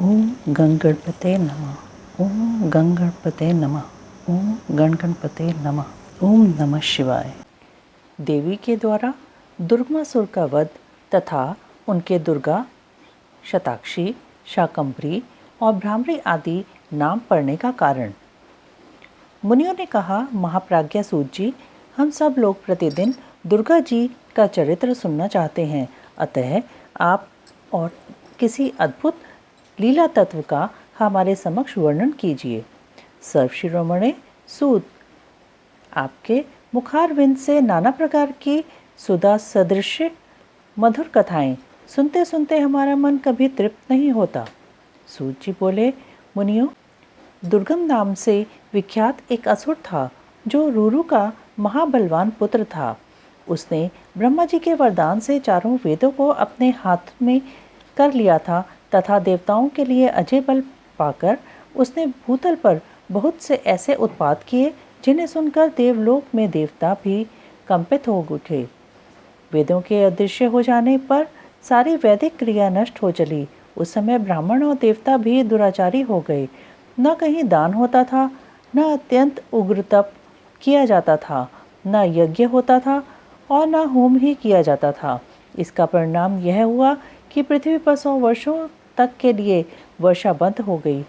ओम गणगणपते नमः। ओम गणगणपते नमः। ओम गणगणपते नमः। ओम नमः शिवाय। देवी के द्वारा दुर्गासुर का वध तथा उनके दुर्गा, शताक्षी, शाकंभरी और भ्रामरी आदि नाम पड़ने का कारण। मुनियों ने कहा, महाप्राज्ञा सूत जी, हम सब लोग प्रतिदिन दुर्गा जी का चरित्र सुनना चाहते हैं, अतः आप और किसी अद्भुत लीला तत्व का हमारे समक्ष वर्णन कीजिए। सर्वशिरोमणि सूत, आपके मुखारविंद से नाना प्रकार की सुधा सदृश मधुर कथाएं सुनते सुनते हमारा मन कभी तृप्त नहीं होता। सूत जी बोले, मुनियों, दुर्गम नाम से विख्यात एक असुर था जो रुरु का महाबलवान पुत्र था। उसने ब्रह्मा जी के वरदान से चारों वेदों को अपने हाथ में कर लिया था तथा देवताओं के लिए अजय बल पाकर उसने भूतल पर बहुत से ऐसे उत्पात किए जिन्हें सुनकर देवलोक में देवता भी कंपित हो उठे। वेदों के अदृश्य हो जाने पर सारी वैदिक क्रिया नष्ट हो चली। उस समय ब्राह्मण और देवता भी दुराचारी हो गए। न कहीं दान होता था, न अत्यंत उग्र तप किया जाता था, न यज्ञ होता था और न होम ही किया जाता था। इसका परिणाम यह हुआ कि पृथ्वी पर 100 वर्षों तक के लिए वर्षा बंद हो गई।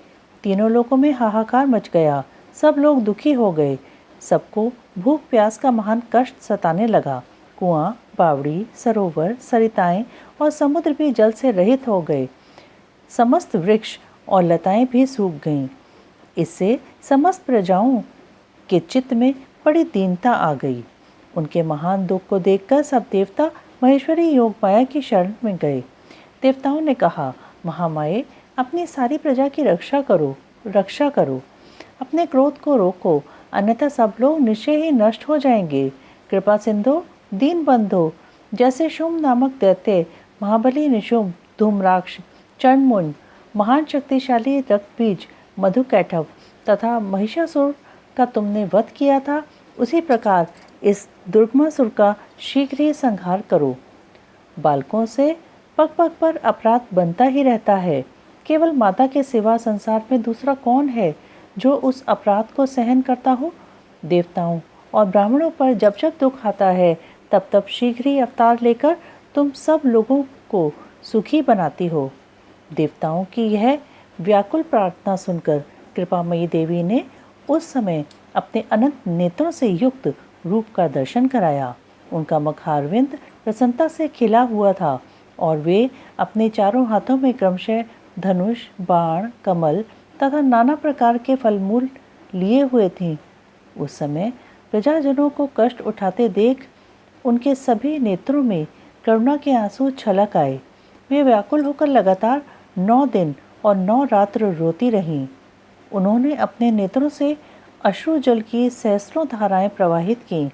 तीनों लोकों में हाहाकार मच गया। सब लोग दुखी हो गए। सबको भूख प्यास का महान कष्ट सताने लगा। कुआं, बावड़ी, सरोवर, सरिताएं और समुद्र भी जल से रहित हो गए। समस्त वृक्ष और लताएं भी सूख गईं। इससे समस्त प्रजाओं के चित्त में बड़ी दीनता आ गई। उनके महान दुख को देखकर सब देवता महेश्वरी योग माया की शरण में गए। देवताओं ने कहा, महामाये, अपनी सारी प्रजा की रक्षा करो। अपने क्रोध को रोको, अन्यथा सब लोग निश्चय ही नष्ट हो जाएंगे। कृपा सिंधु, दीन बंधु, जैसे शुंभ नामक दैत्य, महाबली निशुंभ, धूम्राक्ष, चंडमुंड, महान शक्तिशाली रक्तबीज, मधुकैटभ तथा महिषासुर का तुमने वध किया था, उसी प्रकार इस दुर्गमासुर का शीघ्र ही संहार करो। बालकों से पग पग पर अपराध बनता ही रहता है। केवल माता के सिवा संसार में दूसरा कौन है जो उस अपराध को सहन करता हो। देवताओं और ब्राह्मणों पर जब जब दुख आता है तब तब शीघ्र ही अवतार लेकर तुम सब लोगों को सुखी बनाती हो। देवताओं की यह व्याकुल प्रार्थना सुनकर कृपामयी देवी ने उस समय अपने अनंत नेत्रों से युक्त रूप का दर्शन कराया। उनका मुखारविंद प्रसन्नता से खिला हुआ था और वे अपने चारों हाथों में क्रमशः धनुष, बाण, कमल तथा नाना प्रकार के फलमूल लिए हुए थीं। उस समय प्रजाजनों को कष्ट उठाते देख उनके सभी नेत्रों में करुणा के आंसू छलक आए। वे व्याकुल होकर लगातार 9 दिन और 9 रात्र रोती रहीं। उन्होंने अपने नेत्रों से अश्रु जल की सहस्रों धाराएं प्रवाहित कीं।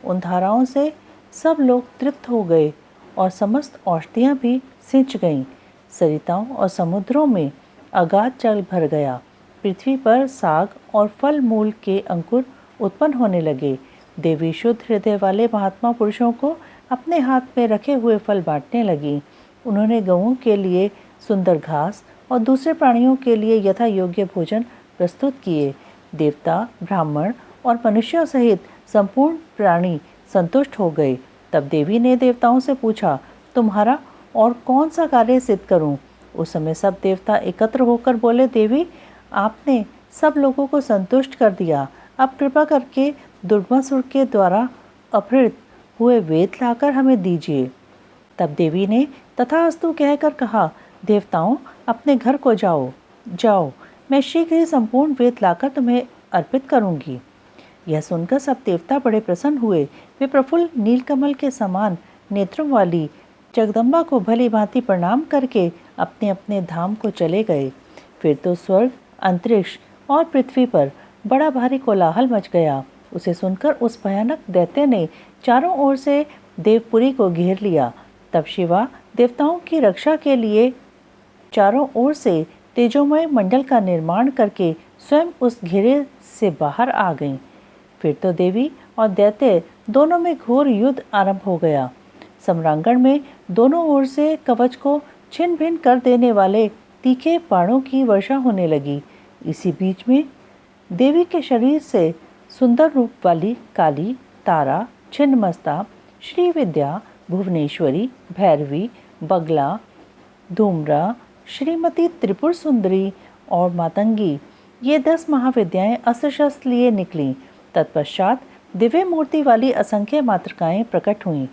उन धाराओं से सब लोग तृप्त हो गए और समस्त औषधियाँ भी सिंच गईं। सरिताओं और समुद्रों में अगाध जल भर गया। पृथ्वी पर साग और फल मूल के अंकुर उत्पन्न होने लगे। देवी शुद्ध हृदय वाले महात्मा पुरुषों को अपने हाथ में रखे हुए फल बांटने लगी। उन्होंने गऊओं के लिए सुंदर घास और दूसरे प्राणियों के लिए यथा योग्य भोजन प्रस्तुत किए। देवता, ब्राह्मण और मनुष्यों सहित संपूर्ण प्राणी संतुष्ट हो गए। तब देवी ने देवताओं से पूछा, तुम्हारा और कौन सा कार्य सिद्ध करूं? उस समय सब देवता एकत्र होकर बोले, देवी, आपने सब लोगों को संतुष्ट कर दिया। अब कृपा करके दुर्गासुर के द्वारा अपहृत हुए वेद लाकर हमें दीजिए। तब देवी ने तथास्तु कहकर कहा, देवताओं, अपने घर को जाओ, मैं शीघ्र ही संपूर्ण वेद लाकर तुम्हें अर्पित करूंगी। यह सुनकर सब देवता बड़े प्रसन्न हुए। वे प्रफुल्ल नीलकमल के समान नेत्रों वाली जगदम्बा को भली भांति प्रणाम करके अपने अपने धाम को चले गए। फिर तो स्वर्ग, अंतरिक्ष और पृथ्वी पर बड़ा भारी कोलाहल मच गया। उसे सुनकर उस भयानक दैत्य ने चारों ओर से देवपुरी को घेर लिया। तब शिवा देवताओं की रक्षा के लिए चारों ओर से तेजोमय मंडल का निर्माण करके स्वयं उस घेरे से बाहर आ गईं। फिर तो देवी और दैत्य दोनों में घोर युद्ध आरंभ हो गया। सम्रांगण में दोनों ओर से कवच को छिन्न भिन्न कर देने वाले तीखे बाणों की वर्षा होने लगी। इसी बीच में देवी के शरीर से सुंदर रूप वाली काली, तारा, छिन्नमस्ता, श्रीविद्या, भुवनेश्वरी, भैरवी, बगला, धूम्रा, श्रीमती त्रिपुर सुंदरी और मातंगी, ये 10 महाविद्याएं अस्त्र शस्त्र लिए निकलीं। तत्पश्चात दिव्य मूर्ति वाली असंख्य मातृकाएं प्रकट हुईं।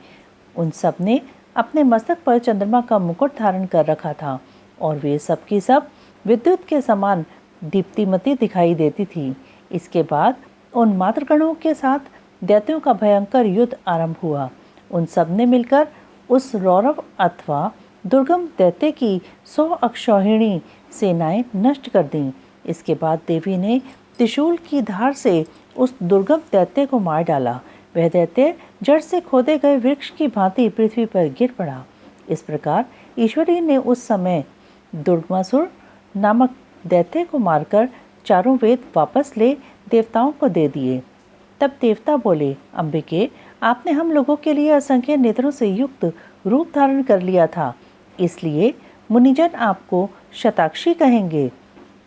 उन सब ने अपने मस्तक पर चंद्रमा का मुकुट धारण कर रखा था और वे सब की सब विद्युत के समान दीप्तिमती दिखाई देती थी। इसके बाद उन मातृगणों के साथ दैत्यों का भयंकर युद्ध आरंभ हुआ। उन सब ने मिलकर उस रौरव अथवा दुर्गम दैत्य की 100 अक्षौहिणी सेनाएं नष्ट कर दीं। इसके बाद देवी ने त्रिशूल की धार से उस दुर्गम दैत्य को मार डाला। वह दैत्य जड़ से खोदे गए वृक्ष की भांति पृथ्वी पर गिर पड़ा। इस प्रकार ईश्वरी ने उस समय दुर्गमासुर नामक दैत्य को मारकर चारों वेद वापस ले देवताओं को दे दिए। तब देवता बोले, अंबिके, आपने हम लोगों के लिए असंख्य नेत्रों से युक्त रूप धारण कर लिया था, इसलिए मुनिजन आपको शताक्षी कहेंगे।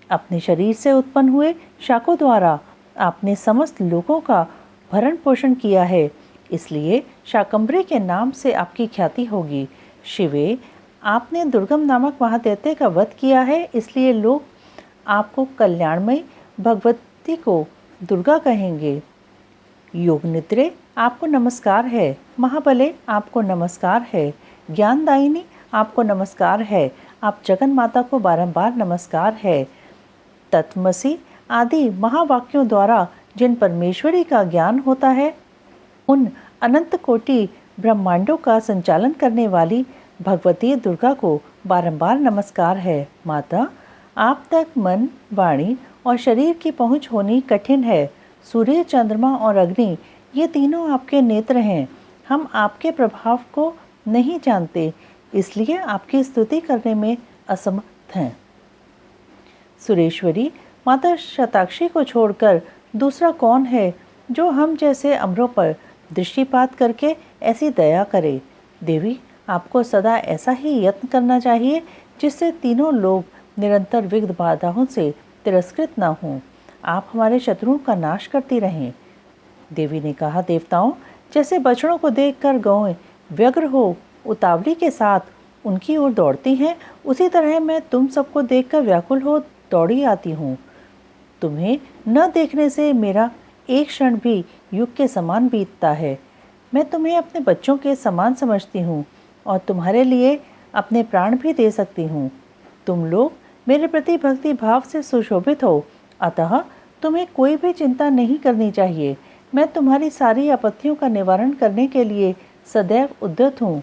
अपने शरीर से उत्पन्न हुए शाकों द्वारा आपने समस्त लोगों का भरण पोषण किया है, इसलिए शाकंभरी के नाम से आपकी ख्याति होगी। शिवे, आपने दुर्गम नामक महादैत्य का वध किया है, इसलिए लोग आपको कल्याणमयी भगवती को दुर्गा कहेंगे। योग निद्रे, आपको नमस्कार है। महाबले, आपको नमस्कार है। ज्ञानदायिनी, आपको नमस्कार है। आप जगन माता को बारंबार नमस्कार है। तत्वमसि आदि महावाक्यों द्वारा जिन परमेश्वरी का ज्ञान होता है, उन अनंत कोटि ब्रह्मांडों का संचालन करने वाली भगवती दुर्गा को बारंबार नमस्कार है। माता, आप तक मन, वाणी और शरीर की पहुँच होनी कठिन है। सूर्य, चंद्रमा और अग्नि, ये तीनों आपके नेत्र हैं। हम आपके प्रभाव को नहीं जानते, इसलिए आपकी स्तुति करने में असमर्थ हैं। सुरेश्वरी, माता शताक्षी को छोड़कर दूसरा कौन है जो हम जैसे अमरों पर दृष्टिपात करके ऐसी दया करे। देवी, आपको सदा ऐसा ही यत्न करना चाहिए जिससे तीनों लोग निरंतर विघ्न बाधाओं से तिरस्कृत न हों। आप हमारे शत्रुओं का नाश करती रहें। देवी ने कहा, देवताओं, जैसे बछड़ों को देखकर गौएं व्यग्र हो उतावली के साथ उनकी ओर दौड़ती हैं, उसी तरह मैं तुम सबको देखकर व्याकुल हो दौड़ी आती हूँ। तुम्हें न देखने से मेरा एक क्षण भी युग के समान बीतता है। मैं तुम्हें अपने बच्चों के समान समझती हूँ और तुम्हारे लिए अपने प्राण भी दे सकती हूँ। तुम लोग मेरे प्रति भक्ति भाव से सुशोभित हो, अतः तुम्हें कोई भी चिंता नहीं करनी चाहिए। मैं तुम्हारी सारी आपत्तियों का निवारण करने के लिए सदैव उद्यत हूँ।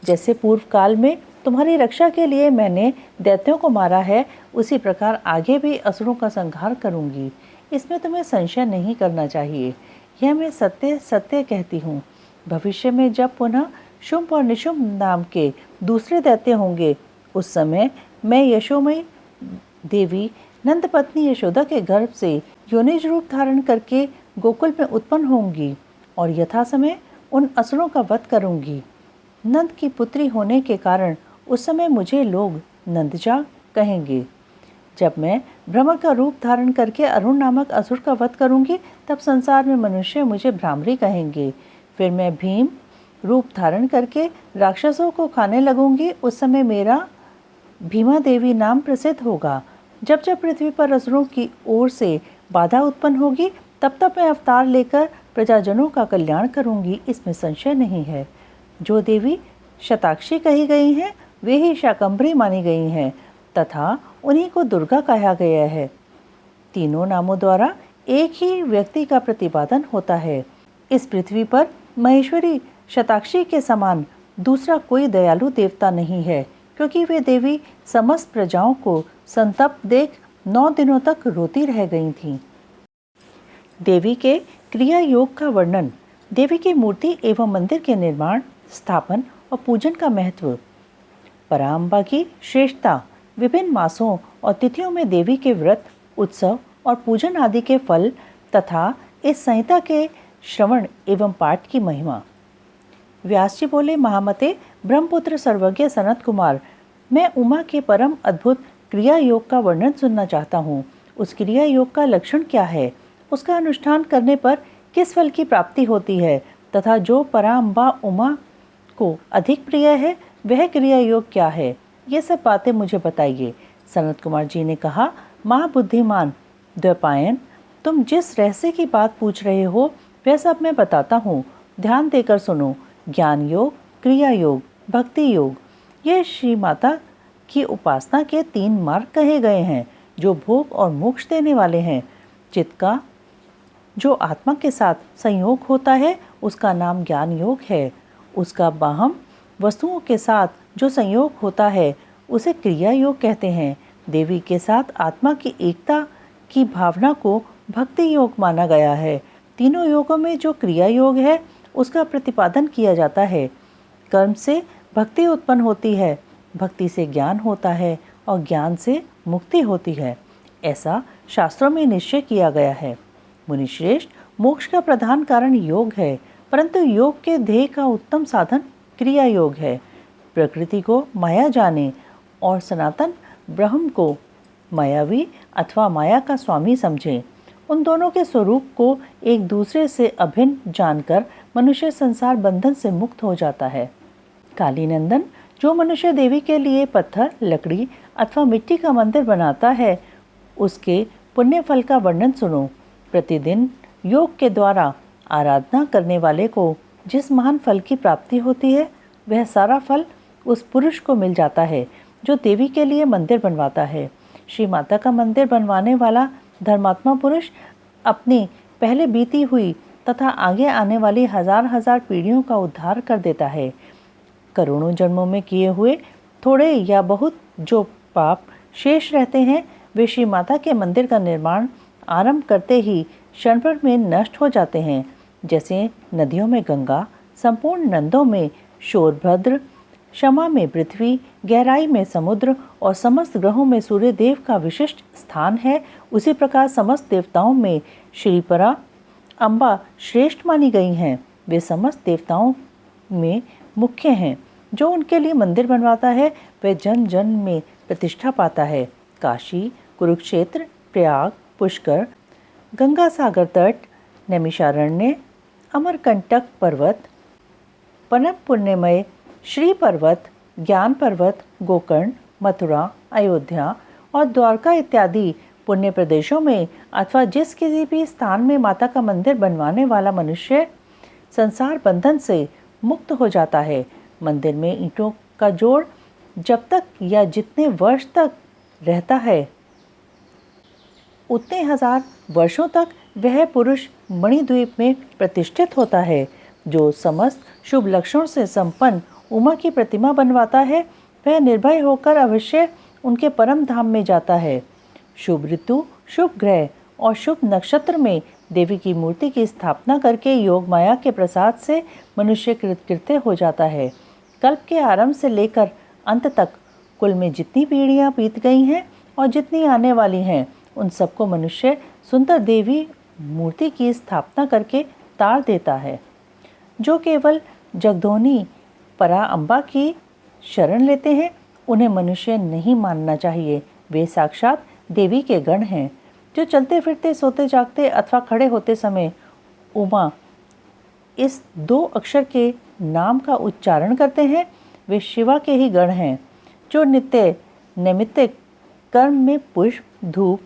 जैसे पूर्व काल में तुम्हारी रक्षा के लिए मैंने दैत्यों को मारा है, उसी प्रकार आगे भी असुरों का संहार करूँगी। इसमें तुम्हें संशय नहीं करना चाहिए। यह मैं सत्य सत्य कहती हूँ। भविष्य में जब पुनः शुंभ और निशुंभ नाम के दूसरे दैत्य होंगे, उस समय मैं यशोमयी देवी नंद पत्नी यशोदा के गर्भ से योनिज रूप धारण करके गोकुल में उत्पन्न होंगी और यथा समय उन असुरों का वध करूंगी। नंद की पुत्री होने के कारण उस समय मुझे लोग नंदजा कहेंगे। जब मैं भ्रमर का रूप धारण करके अरुण नामक असुर का वध करूंगी, तब संसार में मनुष्य मुझे भ्रामरी कहेंगे। फिर मैं भीम रूप धारण करके राक्षसों को खाने लगूंगी। उस समय मेरा भीमा देवी नाम प्रसिद्ध होगा। जब जब पृथ्वी पर असुरों की ओर से बाधा उत्पन्न होगी, तब तब मैं अवतार लेकर प्रजाजनों का कल्याण करूंगी, इसमें संशय नहीं है। जो देवी शताक्षी कही गई हैं, वे ही शाकंभरी मानी गई हैं तथा उन्हीं को दुर्गा कहा गया है। तीनों नामों द्वारा एक ही व्यक्ति का प्रतिपादन होता है। इस पृथ्वी पर महेश्वरी शताक्षी के समान दूसरा कोई दयालु देवता नहीं है, क्योंकि वे देवी समस्त प्रजाओं को संतप्त देख 9 दिनों तक रोती रह गई थीं। देवी के क्रिया योग का वर्णन, देवी की मूर्ति एवं मंदिर के निर्माण, स्थापन और पूजन का महत्व, पराम्बा की श्रेष्ठता, विभिन्न मासों और तिथियों में देवी के व्रत, उत्सव और पूजन आदि के फल तथा इस संहिता के श्रवण एवं पाठ की महिमा। व्यास जी बोले, महामते, ब्रह्मपुत्र सर्वज्ञ सनत कुमार, मैं उमा के परम अद्भुत क्रिया योग का वर्णन सुनना चाहता हूँ। उस क्रिया योग का लक्षण क्या है, उसका अनुष्ठान करने पर किस फल की प्राप्ति होती है तथा जो पराम्बा उमा को अधिक प्रिय है वह क्रिया योग क्या है, ये सब बातें मुझे बताइए। सनत कुमार जी ने कहा, महाबुद्धिमान द्वैपायन, तुम जिस रहस्य की बात पूछ रहे हो वह सब मैं बताता हूँ, ध्यान देकर सुनो। ज्ञान योग, क्रिया योग, भक्ति योग, ये श्री माता की उपासना के 3 मार्ग कहे गए हैं जो भोग और मोक्ष देने वाले हैं। चित्त का जो आत्मा के साथ संयोग होता है उसका नाम ज्ञान योग है। उसका बाहम वस्तुओं के साथ जो संयोग होता है उसे क्रिया योग कहते हैं। देवी के साथ आत्मा की एकता की भावना को भक्ति योग माना गया है। तीनों योगों में जो क्रिया योग है उसका प्रतिपादन किया जाता है। कर्म से भक्ति उत्पन्न होती है, भक्ति से ज्ञान होता है और ज्ञान से मुक्ति होती है, ऐसा शास्त्रों में निश्चय किया गया है। मुनिश्रेष्ठ, मोक्ष का प्रधान कारण योग है, परंतु योग के ध्येय का उत्तम साधन क्रिया योग है। प्रकृति को माया जाने और सनातन ब्रह्म को मायावी अथवा माया का स्वामी समझें। उन दोनों के स्वरूप को एक दूसरे से अभिन्न जानकर मनुष्य संसार बंधन से मुक्त हो जाता है। काली नंदन, जो मनुष्य देवी के लिए पत्थर, लकड़ी अथवा मिट्टी का मंदिर बनाता है उसके पुण्य फल का वर्णन सुनो। प्रतिदिन योग के द्वारा आराधना करने वाले को जिस महान फल की प्राप्ति होती है वह सारा फल उस पुरुष को मिल जाता है जो देवी के लिए मंदिर बनवाता है। श्री माता का मंदिर बनवाने वाला धर्मात्मा पुरुष अपनी पहले बीती हुई तथा आगे आने वाली हजार पीढ़ियों का उद्धार कर देता है। करोड़ों जन्मों में किए हुए थोड़े या बहुत जो पाप शेष रहते हैं वे श्री माता के मंदिर का निर्माण आरंभ करते ही क्षण भर में नष्ट हो जाते हैं। जैसे नदियों में गंगा, संपूर्ण नंदों में शोरभद्र, क्षमा में पृथ्वी, गहराई में समुद्र और समस्त ग्रहों में सूर्य देव का विशिष्ट स्थान है, उसी प्रकार समस्त देवताओं में श्रीपरा अम्बा श्रेष्ठ मानी गई हैं। वे समस्त देवताओं में मुख्य हैं। जो उनके लिए मंदिर बनवाता है वह जन जन में प्रतिष्ठा पाता है। काशी, कुरुक्षेत्र, प्रयाग, पुष्कर, गंगा सागर तट, नैमिषारण्य, अमरकंटक पर्वत, परम पुण्यमय श्री पर्वत, ज्ञान पर्वत, गोकर्ण, मथुरा, अयोध्या और द्वारका इत्यादि पुण्य प्रदेशों में अथवा जिस किसी भी स्थान में माता का मंदिर बनवाने वाला मनुष्य संसार बंधन से मुक्त हो जाता है। मंदिर में ईंटों का जोड़ जब तक या जितने वर्ष तक रहता है उतने हजार वर्षों तक वह पुरुष मणिद्वीप में प्रतिष्ठित होता है। जो समस्त शुभ लक्षणों से संपन्न उमा की प्रतिमा बनवाता है वह निर्भय होकर अवश्य उनके परम धाम में जाता है। शुभ ऋतु, शुभ ग्रह और शुभ नक्षत्र में देवी की मूर्ति की स्थापना करके योग माया के प्रसाद से मनुष्य कृतकृत्य हो जाता है। कल्प के आरंभ से लेकर अंत तक कुल में जितनी पीढ़ियां बीत गई हैं और जितनी आने वाली हैं उन सबको मनुष्य सुंदर देवी मूर्ति की स्थापना करके तार देता है। जो केवल जगधोनी परा अम्बा की शरण लेते हैं उन्हें मनुष्य नहीं मानना चाहिए। वे साक्षात देवी के गण हैं जो चलते फिरते, सोते जागते अथवा खड़े होते समय उमा इस 2 अक्षर के नाम का उच्चारण करते हैं। वे शिवा के ही गण हैं जो नित्य नैमित्तिक कर्म में पुष्प, धूप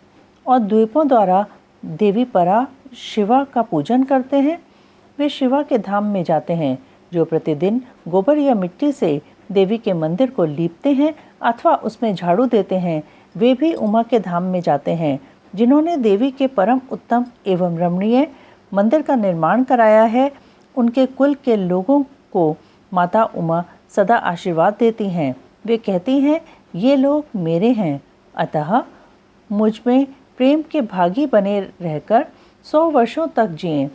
और द्वीपों द्वारा देवी परा शिवा का पूजन करते हैं। वे शिवा के धाम में जाते हैं। जो प्रतिदिन गोबर या मिट्टी से देवी के मंदिर को लीपते हैं अथवा उसमें झाड़ू देते हैं वे भी उमा के धाम में जाते हैं। जिन्होंने देवी के परम उत्तम एवं रमणीय मंदिर का निर्माण कराया है उनके कुल के लोगों को माता उमा सदा आशीर्वाद देती हैं। वे कहती हैं, ये लोग मेरे हैं, अतः मुझ में प्रेम के भागी बने रहकर 100 वर्षों तक जिएं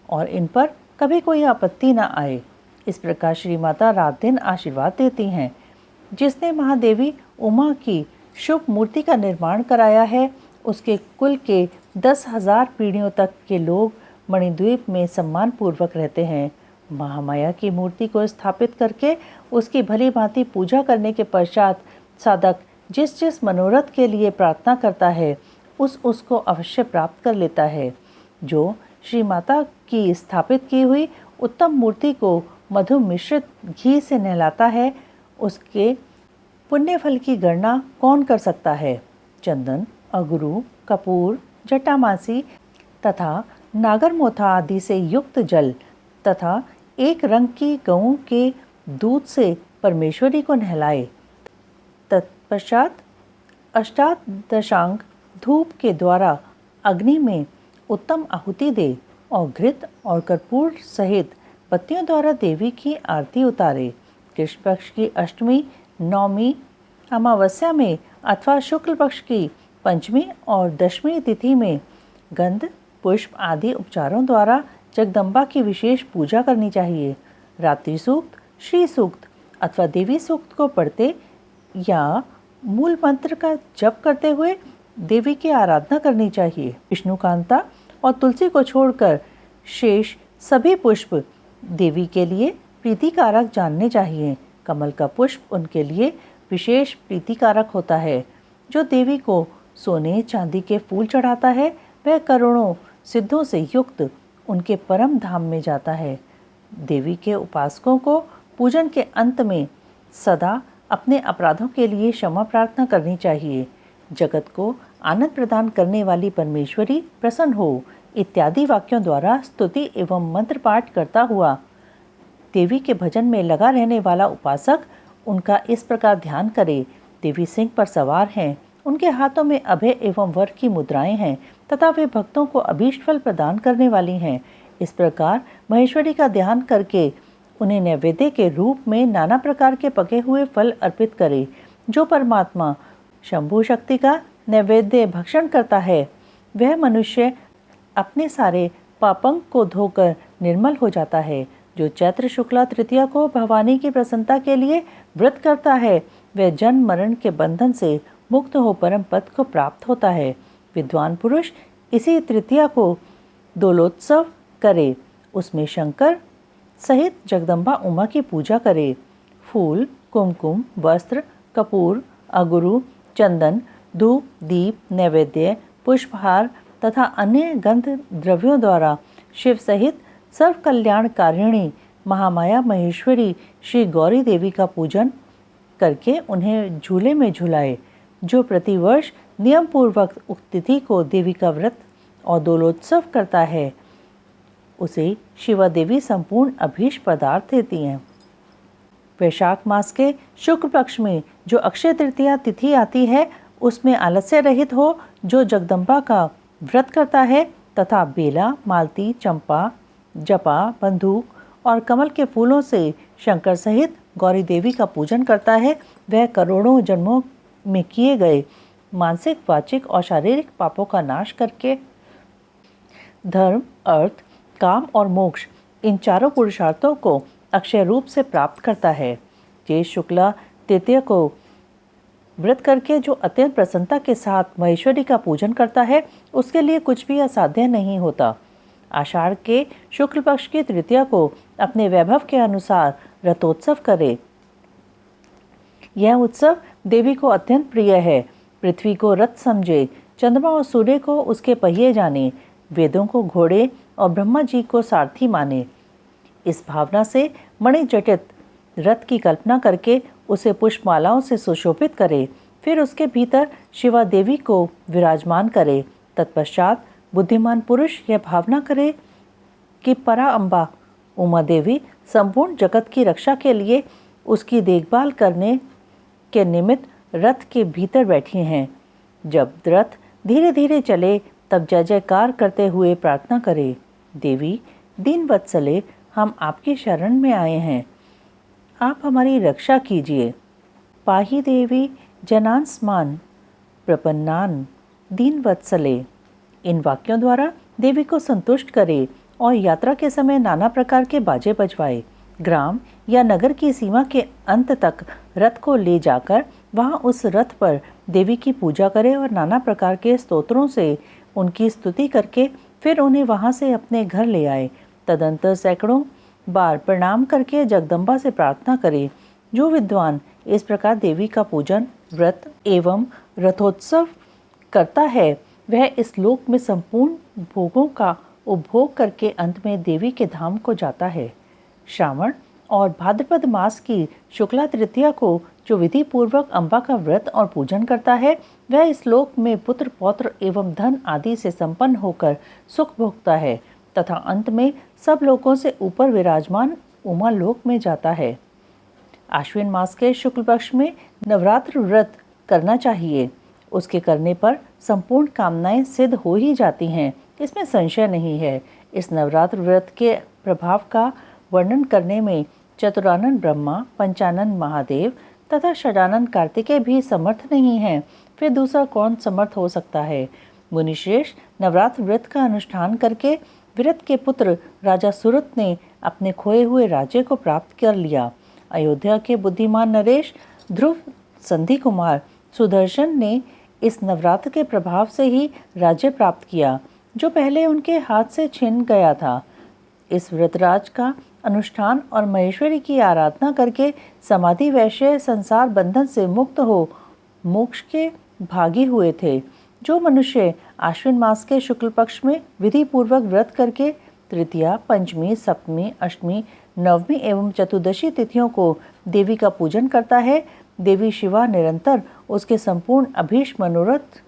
और इन पर कभी कोई आपत्ति न आए। इस प्रकार श्री माता रात दिन आशीर्वाद देती हैं। जिसने महादेवी उमा की शुभ मूर्ति का निर्माण कराया है उसके कुल के 10,000 पीढ़ियों तक के लोग मणिद्वीप में सम्मान पूर्वक रहते हैं। महामाया की मूर्ति को स्थापित करके उसकी भली भांति पूजा करने के पश्चात साधक जिस जिस मनोरथ के लिए प्रार्थना करता है उसको अवश्य प्राप्त कर लेता है। जो श्री माता की स्थापित की हुई उत्तम मूर्ति को मधु मिश्रित घी से नहलाता है, उसके पुण्य फल की गणना कौन कर सकता है। चंदन, अगरू, कपूर, जटामासी तथा नागरमोथा आदि से युक्त जल तथा एक रंग की गऊ के दूध से परमेश्वरी को नहलाए। तत्पश्चात अष्टादशांग धूप के द्वारा अग्नि में उत्तम आहुति दे और घृत और कर्पूर सहित बत्तियों द्वारा देवी की आरती उतारे। कृष्ण पक्ष की अष्टमी, नवमी, अमावस्या में अथवा शुक्ल पक्ष की पंचमी और दशमी तिथि में गंध, पुष्प आदि उपचारों द्वारा जगदम्बा की विशेष पूजा करनी चाहिए। रात्रि सूक्त, श्री सूक्त अथवा देवी सूक्त को पढ़ते या मूल मंत्र का जप करते हुए देवी की आराधना करनी चाहिए। विष्णुकांता और तुलसी को छोड़कर शेष सभी पुष्प देवी के लिए प्रीतिकारक जानने चाहिए। कमल का पुष्प उनके लिए विशेष प्रीतिकारक होता है। जो देवी को सोने चांदी के फूल चढ़ाता है वह करोड़ों सिद्धों से युक्त उनके परम धाम में जाता है। देवी के उपासकों को पूजन के अंत में सदा अपने अपराधों के लिए क्षमा प्रार्थना करनी चाहिए। जगत को आनंद प्रदान करने वाली परमेश्वरी प्रसन्न हो इत्यादि वाक्यों द्वारा स्तुति एवं मंत्र पाठ करता हुआ देवी के भजन में लगा रहने वाला उपासक उनका इस प्रकार ध्यान करे। देवी सिंह पर सवार हैं, उनके हाथों में अभय एवं वर की मुद्राएं हैं तथा वे भक्तों को अभीष्ट फल प्रदान करने वाली हैं। इस प्रकार महेश्वरी का ध्यान करके उन्हें नैवेद्य के रूप में नाना प्रकार के पके हुए फल अर्पित करे। जो परमात्मा शंभु शक्ति का नैवेद्य भक्षण करता है वह मनुष्य अपने सारे पापंक को धोकर निर्मल हो जाता है। जो चैत्र शुक्ला तृतीया को भवानी की प्रसन्नता के लिए व्रत करता है वह जन्म मरण के बंधन से मुक्त हो परम पद को प्राप्त होता है। विद्वान पुरुष इसी तृतीया को दोलोत्सव करे, उसमें शंकर सहित जगदम्बा उमा की पूजा करे। फूल, कुमकुम, वस्त्र, कपूर, अगरू, चंदन, धूप, दीप, नैवेद्य, पुष्पहार तथा अन्य गंध द्रव्यों द्वारा शिव सहित सर्व कल्याणकारिणी महामाया महेश्वरी श्री गौरी देवी का पूजन करके उन्हें झूले में झुलाए। जो प्रतिवर्ष नियम पूर्वक उक्त तिथि को देवी का व्रत और दोलोत्सव करता है उसे शिवा देवी संपूर्ण अभीष्ट पदार्थ देती हैं। वैशाख मास के शुक्ल पक्ष में जो अक्षय तृतीया तिथि आती है उसमें आलस्य रहित हो जो जगदम्बा का व्रत करता है तथा बेला, मालती, चंपा, जपा, बंदूक और कमल के फूलों से शंकर सहित गौरी देवी का पूजन करता है वह करोड़ों जन्मों में किए गए मानसिक, वाचिक और शारीरिक पापों का नाश करके धर्म, अर्थ, काम और मोक्ष इन चारों पुरुषार्थों को अक्षय रूप से प्राप्त करता है। ज्येष्ठ शुक्ला तृतीया को व्रत करके जो अत्यंत प्रसन्नता के साथ महेश्वरी का पूजन करता है उसके लिए कुछ भी असाध्य नहीं होता। आषाढ़ के शुक्ल पक्ष की तृतीया को अपने वैभव के अनुसार रथोत्सव करे। यह उत्सव देवी को अत्यंत प्रिय है। पृथ्वी को रथ समझे, चंद्रमा और सूर्य को उसके पहिए जाने, वेदों को घोड़े और ब्रह्मा जी को सारथी माने। इस भावना से मणिजटित रथ की कल्पना करके उसे पुष्पमालाओं से सुशोभित करे। फिर उसके भीतर शिवा देवी को विराजमान करे। तत्पश्चात बुद्धिमान पुरुष यह भावना करे कि परा अम्बा उमा देवी संपूर्ण जगत की रक्षा के लिए उसकी देखभाल करने के निमित्त रथ के भीतर बैठी हैं। जब रथ धीरे धीरे चले तब जय जयकार करते हुए प्रार्थना करे, देवी दीन वत्सले, हम आपकी शरण में आए हैं, आप हमारी रक्षा कीजिए। पाही देवी जनान स्मान प्रपन्नान दीन वत्सले। इन वाक्यों द्वारा देवी को संतुष्ट करे और यात्रा के समय नाना प्रकार के बाजे बजवाए। ग्राम या नगर की सीमा के अंत तक रथ को ले जाकर वहां उस रथ पर देवी की पूजा करे और नाना प्रकार के स्तोत्रों से उनकी स्तुति करके फिर उन्हें वहां से अपने घर ले आए। तदंतर सैकड़ों बार प्रणाम करके जगदम्बा से प्रार्थना करे। जो विद्वान इस प्रकार देवी का पूजन व्रत एवं रथोत्सव करता है वह इस लोक में संपूर्ण भोगों का उपभोग करके अंत में देवी के धाम को जाता है। श्रावण और भाद्रपद मास की शुक्ला तृतीया को जो विधि पूर्वक अम्बा का व्रत और पूजन करता है वह इस लोक में पुत्र पौत्र एवं धन आदि से संपन्न होकर सुख भोगता है तथा अंत में सब लोकों से ऊपर विराजमान उमा लोक में जाता है। आश्विन मास के शुक्ल पक्ष में नवरात्र व्रत करना चाहिए। उसके करने पर संपूर्ण कामनाएं सिद्ध हो ही जाती हैं, इसमें संशय नहीं है। इस नवरात्र व्रत के प्रभाव का वर्णन करने में चतुरानन ब्रह्मा, पंचानन महादेव तथा षडानन कार्तिकेय भी समर्थ नहीं हैं, फिर दूसरा कौन समर्थ हो सकता है। मुनिश्रेष्ठ नवरात्र व्रत का अनुष्ठान करके विरत के पुत्र राजा सुरत ने अपने खोए हुए राज्य को प्राप्त कर लिया। अयोध्या के बुद्धिमान नरेश ध्रुव संधि कुमार सुदर्शन ने इस नवरात्र के प्रभाव से ही राज्य प्राप्त किया जो पहले उनके हाथ से छिन गया था। इस व्रतराज का अनुष्ठान और महेश्वरी की आराधना करके समाधि वैश्य संसार बंधन से मुक्त हो मोक्ष के भागी हुए थे। जो मनुष्य आश्विन मास के शुक्ल पक्ष में विधि पूर्वक व्रत करके तृतीया, पंचमी, सप्तमी, अष्टमी, नवमी एवं चतुर्दशी तिथियों को देवी का पूजन करता है, देवी शिवा निरंतर उसके संपूर्ण अभीष्ट मनोरथ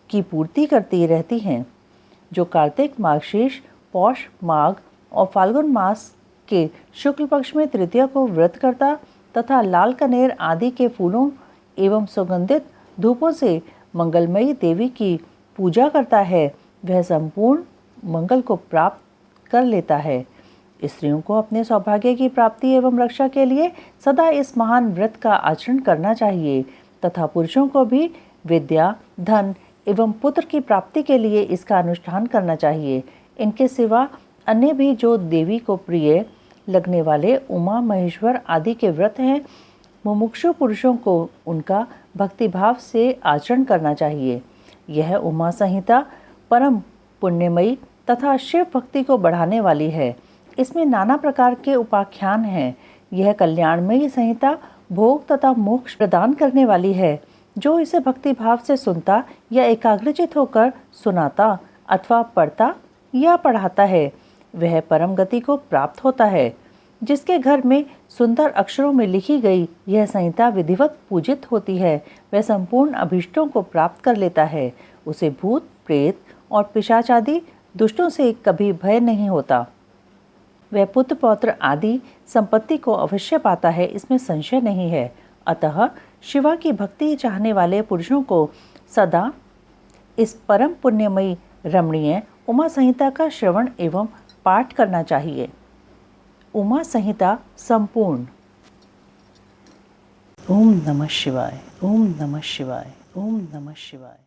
की पूर्ति करती रहती हैं। जो कार्तिक, मार्गशीर्ष, पौष, माघ और फाल्गुन मास के शुक्ल पक्ष में तृतीया को व्रत करता तथा लाल कनेर आदि के फूलों एवं सुगंधित धूपों से मंगलमयी देवी की पूजा करता है वह संपूर्ण मंगल को प्राप्त कर लेता है। स्त्रियों को अपने सौभाग्य की प्राप्ति एवं रक्षा के लिए सदा इस महान व्रत का आचरण करना चाहिए तथा पुरुषों को भी विद्या, धन एवं पुत्र की प्राप्ति के लिए इसका अनुष्ठान करना चाहिए। इनके सिवा अन्य भी जो देवी को प्रिय लगने वाले उमा, महेश्वर आदि के व्रत हैं, मुमुक्षु पुरुषों को उनका भक्तिभाव से आचरण करना चाहिए। यह उमा संहिता परम पुण्यमयी तथा शिव भक्ति को बढ़ाने वाली है। इसमें नाना प्रकार के उपाख्यान हैं। यह कल्याणमयी संहिता भोग तथा मोक्ष प्रदान करने वाली है। जो इसे भक्ति भाव से सुनता या एकाग्रचित होकर सुनाता अथवा पढ़ता या पढ़ाता है वह परम गति को प्राप्त होता है। जिसके घर में सुंदर अक्षरों में लिखी गई यह संहिता विधिवत पूजित होती है वह संपूर्ण अभीष्टों को प्राप्त कर लेता है। उसे भूत, प्रेत और पिशाच आदि दुष्टों से कभी भय नहीं होता। वह पुत्र पौत्र आदि संपत्ति को अवश्य पाता है, इसमें संशय नहीं है। अतः शिवा की भक्ति चाहने वाले पुरुषों को सदा इस परम पुण्यमयी रमणीय उमा संहिता का श्रवण एवं पाठ करना चाहिए। उमा संहिता संपूर्ण। ओम नमः शिवाय, ओम नमः शिवाय, ओम नमः शिवाय।